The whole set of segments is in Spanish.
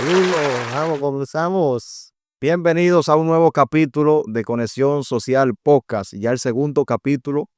Saludos, vamos, comenzamos. Bienvenidos a un nuevo capítulo de Conexión Social Podcast, ya el segundo capítulo.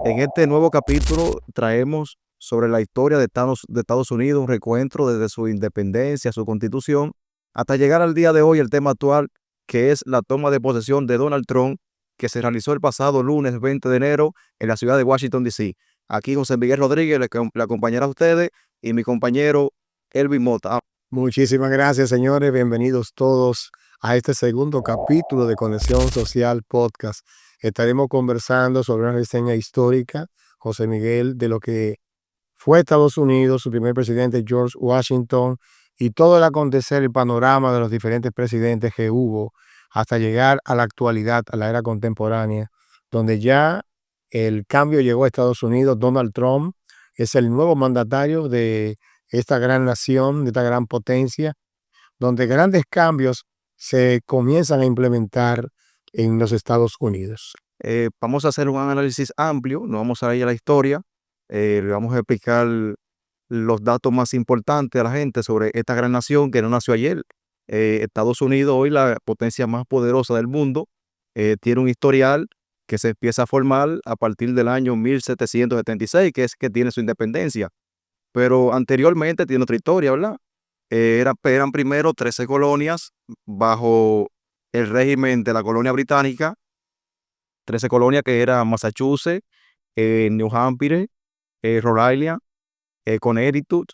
En este nuevo capítulo traemos sobre la historia de Estados Unidos, un recuento desde su independencia, su constitución, hasta llegar al día de hoy, el tema actual, que es la toma de posesión de Donald Trump, que se realizó el pasado lunes 20 de enero en la ciudad de Washington, D.C. Aquí José Miguel Rodríguez le acompañará a ustedes y mi compañero Elvin Mota. Muchísimas gracias, señores. Bienvenidos todos a este segundo capítulo de Conexión Social Podcast. Estaremos conversando sobre una reseña histórica, José Miguel, de lo que fue Estados Unidos, su primer presidente George Washington, y todo el acontecer, el panorama de los diferentes presidentes que hubo hasta llegar a la actualidad, a la era contemporánea, donde ya el cambio llegó a Estados Unidos. Donald Trump es el nuevo mandatario de esta gran nación, de esta gran potencia, donde grandes cambios se comienzan a implementar en los Estados Unidos. Vamos a hacer un análisis amplio, no vamos a ir a la historia, le vamos a explicar los datos más importantes a la gente sobre esta gran nación que no nació ayer. Estados Unidos, hoy la potencia más poderosa del mundo, tiene un historial que se empieza a formar a partir del año 1776, que es que tiene su independencia, pero anteriormente tiene otra historia, ¿verdad? Eran primero 13 colonias bajo el régimen de la colonia británica, 13 colonias que eran Massachusetts, New Hampshire, Rhode Island, Connecticut,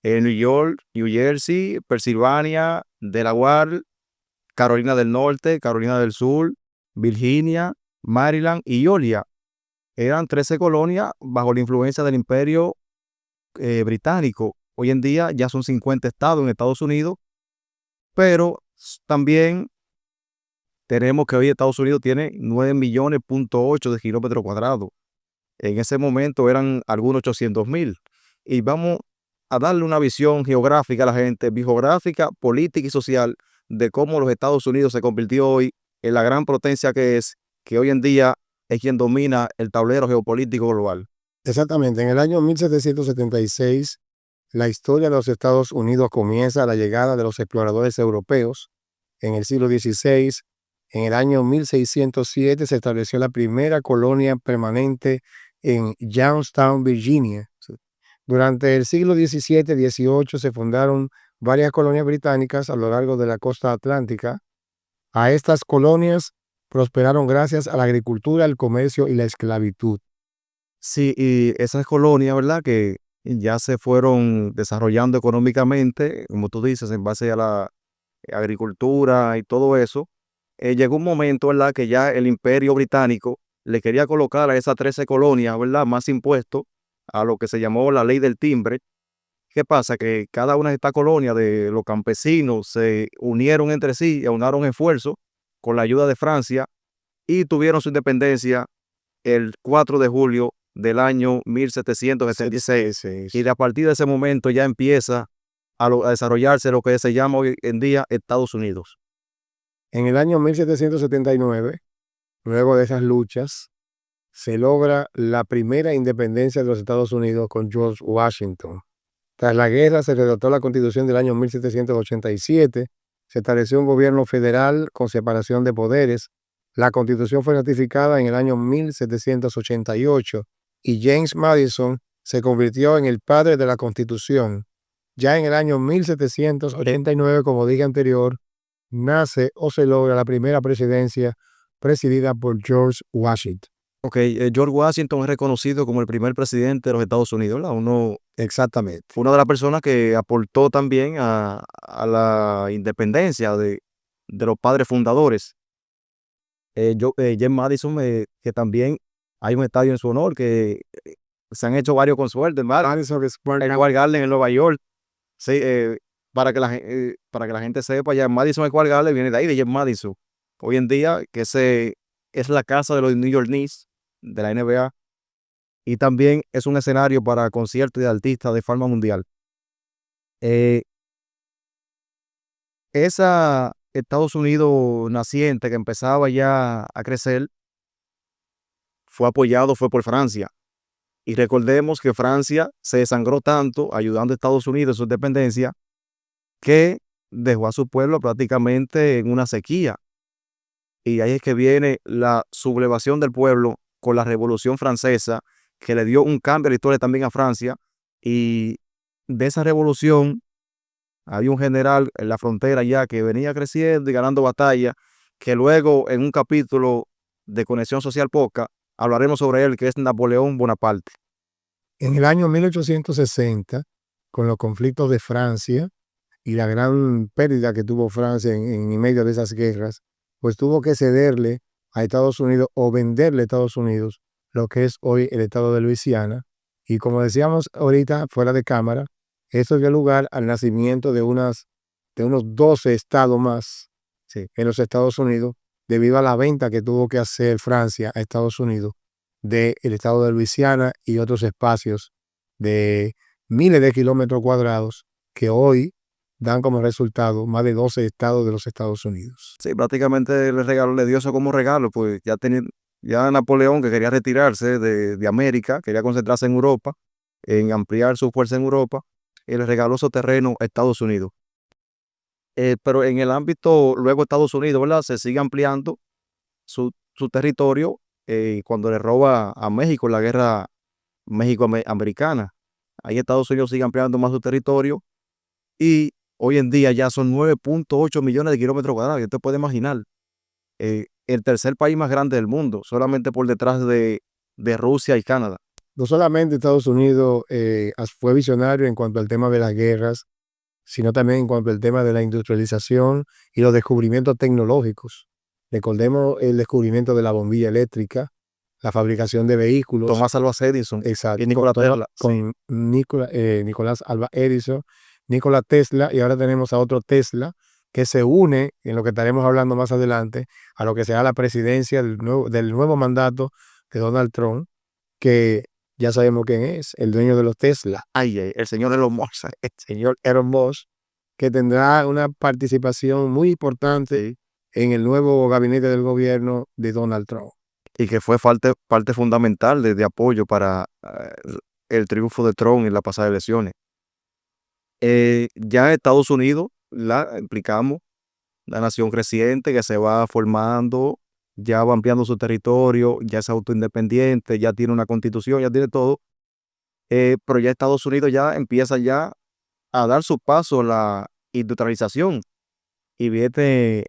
New York, New Jersey, Pensilvania, Delaware, Carolina del Norte, Carolina del Sur, Virginia, Maryland y Georgia. Eran 13 colonias bajo la influencia del Imperio británico. Hoy en día ya son 50 estados en Estados Unidos, pero también tenemos que hoy Estados Unidos tiene 9,8 millones de kilómetros cuadrados. En ese momento eran algunos 800,000. Y vamos a darle una visión geográfica a la gente, geográfica, política y social, de cómo los Estados Unidos se convirtió hoy en la gran potencia que es, que hoy en día es quien domina el tablero geopolítico global. Exactamente, en el año 1776, la historia de los Estados Unidos comienza a la llegada de los exploradores europeos. En el siglo XVI, en el año 1607, se estableció la primera colonia permanente en Youngstown, Virginia. Durante el siglo XVII-XVIII se fundaron varias colonias británicas a lo largo de la costa atlántica. A estas colonias prosperaron gracias a la agricultura, el comercio y la esclavitud. Sí, y esas colonias, ¿verdad? Que ya se fueron desarrollando económicamente, como tú dices, en base a la agricultura y todo eso. Llegó un momento, ¿verdad? Que ya el Imperio Británico le quería colocar a esas 13 colonias, ¿verdad? Más impuestos a lo que se llamó la ley del timbre. ¿Qué pasa? Que cada una de estas colonias de los campesinos se unieron entre sí y aunaron esfuerzos con la ayuda de Francia y tuvieron su independencia el 4 de julio del año 1776. Y a partir de ese momento ya empieza a desarrollarse lo que se llama hoy en día Estados Unidos. En el año 1779, luego de esas luchas, se logra la primera independencia de los Estados Unidos con George Washington. Tras la guerra se redactó la Constitución del año 1787, se estableció un gobierno federal con separación de poderes. La Constitución fue ratificada en el año 1788 y James Madison se convirtió en el padre de la Constitución. Ya en el año 1789, como dije anterior, nace o se logra la primera presidencia presidida por George Washington. Ok, George Washington es reconocido como el primer presidente de los Estados Unidos, ¿verdad? Exactamente. Fue una de las personas que aportó también a la independencia de los padres fundadores. James Madison, que también hay un estadio en su honor, que se han hecho varios conciertos, Madison Square el Square Garden en Nueva York. Sí, para que la gente sepa, ya Madison Square Garden viene de ahí, de James Madison. Hoy en día, que es la casa de los New York Knicks, de la NBA, y también es un escenario para conciertos de artistas de fama mundial. Esa Estados Unidos naciente que empezaba ya a crecer, fue por Francia. Y recordemos que Francia se desangró tanto ayudando a Estados Unidos en su independencia, que dejó a su pueblo prácticamente en una sequía. Y ahí es que viene la sublevación del pueblo con la Revolución Francesa, que le dio un cambio a la historia también a Francia. Y de esa revolución había un general en la frontera ya que venía creciendo y ganando batallas, que luego en un capítulo de Conexión Social Poca hablaremos sobre él, que es Napoleón Bonaparte. En el año 1860, con los conflictos de Francia y la gran pérdida que tuvo Francia en medio de esas guerras, pues tuvo que cederle a Estados Unidos o venderle a Estados Unidos lo que es hoy el estado de Luisiana. Y como decíamos ahorita, fuera de cámara, esto dio lugar al nacimiento de unos 12 estados más, sí, en los Estados Unidos, debido a la venta que tuvo que hacer Francia a Estados Unidos del estado de Luisiana y otros espacios de miles de kilómetros cuadrados que hoy dan como resultado más de 12 estados de los Estados Unidos. Sí, prácticamente le dio eso como regalo, pues ya Napoleón, que quería retirarse de América, quería concentrarse en Europa, en ampliar su fuerza en Europa, y le regaló esos terrenos a Estados Unidos. Pero en el ámbito, luego Estados Unidos, ¿verdad? Se sigue ampliando su territorio cuando le roba a México en la guerra México-americana. Ahí Estados Unidos sigue ampliando más su territorio y hoy en día ya son 9.8 millones de kilómetros cuadrados. Usted puede imaginar, el tercer país más grande del mundo, solamente por detrás de Rusia y Canadá. No solamente Estados Unidos fue visionario en cuanto al tema de las guerras, sino también en cuanto al tema de la industrialización y los descubrimientos tecnológicos. Recordemos el descubrimiento de la bombilla eléctrica, la fabricación de vehículos. Tomás Alva Edison Exacto, y Nikola Tesla. con Nicolás Alva Edison, Nikola Tesla, y ahora tenemos a otro Tesla que se une, en lo que estaremos hablando más adelante, a lo que será la presidencia del nuevo mandato de Donald Trump, que ya sabemos quién es, el dueño de los Tesla. El señor Elon Musk. El señor Elon Musk, que tendrá una participación muy importante Sí, en el nuevo gabinete del gobierno de Donald Trump. y que fue parte fundamental de apoyo para el triunfo de Trump en las pasadas elecciones. Ya Estados Unidos, la implicamos, la nación creciente que se va formando, ya va ampliando su territorio, ya es autoindependiente, ya tiene una constitución, ya tiene todo, pero ya Estados Unidos ya empieza ya a dar su paso a la industrialización y viene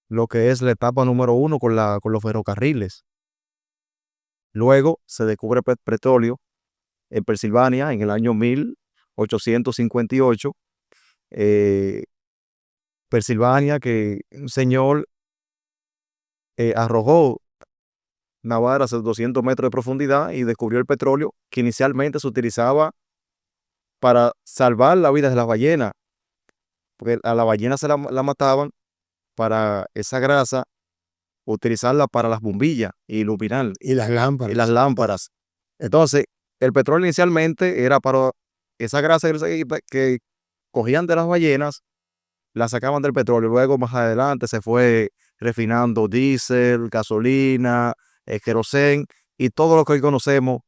lo que es la etapa número uno con los ferrocarriles. Luego se descubre petróleo en Pensilvania en el año 1858. Pensilvania, que un señor arrojó Navarra a 200 metros de profundidad y descubrió el petróleo que inicialmente se utilizaba para salvar la vida de las ballenas, porque a la ballena la mataban para esa grasa, utilizarla para las bombillas y iluminar Y las y las lámparas. lámparas. Entonces, el petróleo inicialmente era para esa grasa que cogían de las ballenas, la sacaban del petróleo. Luego, más adelante, se fue refinando diésel, gasolina, querosén y todo lo que hoy conocemos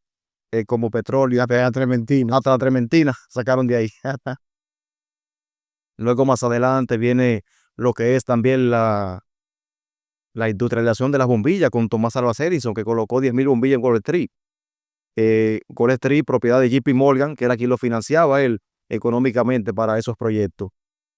como petróleo. Hasta la Trementina. Hasta la trementina sacaron de ahí. Luego, más adelante, viene lo que es también la industrialización de las bombillas con Thomas Alva Edison, que colocó 10.000 bombillas en Wall Street. Wall Street, propiedad de JP Morgan, que era quien lo financiaba él económicamente para esos proyectos.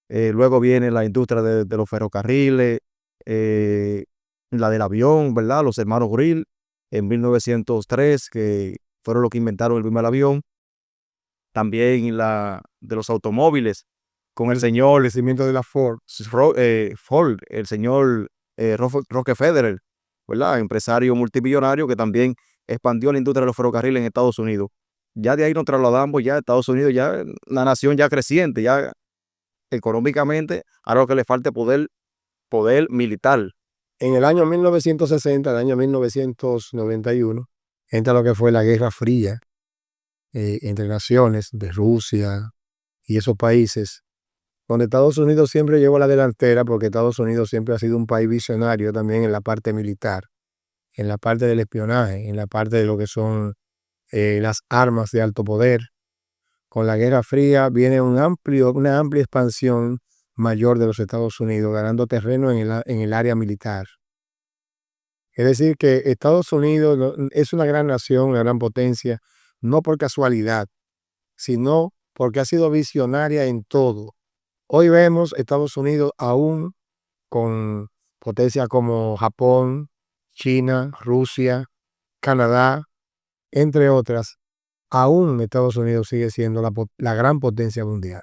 Luego viene la industria de los ferrocarriles, la del avión, ¿verdad? Los hermanos Grill en 1903, que fueron los que inventaron el primer avión. También la de los automóviles, con el señor Crecimiento de la Ford. Ford, el señor Rockefeller, ¿verdad? Empresario multimillonario que también expandió la industria de los ferrocarriles en Estados Unidos. Ya de ahí nos trasladamos ya a Estados Unidos, ya una nación ya creciente, ya económicamente, ahora lo que le falta es poder militar. En el año 1960, el año 1991, entra lo que fue la Guerra Fría entre naciones de Rusia y esos países, donde Estados Unidos siempre llevó la delantera, porque Estados Unidos siempre ha sido un país visionario también en la parte militar, en la parte del espionaje, en la parte de lo que son las armas de alto poder. Con la Guerra Fría viene una amplia expansión mayor de los Estados Unidos, ganando terreno en el área militar. Es decir, que Estados Unidos es una gran nación, una gran potencia, no por casualidad, sino porque ha sido visionaria en todo. Hoy vemos Estados Unidos aún con potencias como Japón, China, Rusia, Canadá, entre otras. Aún Estados Unidos sigue siendo la gran potencia mundial.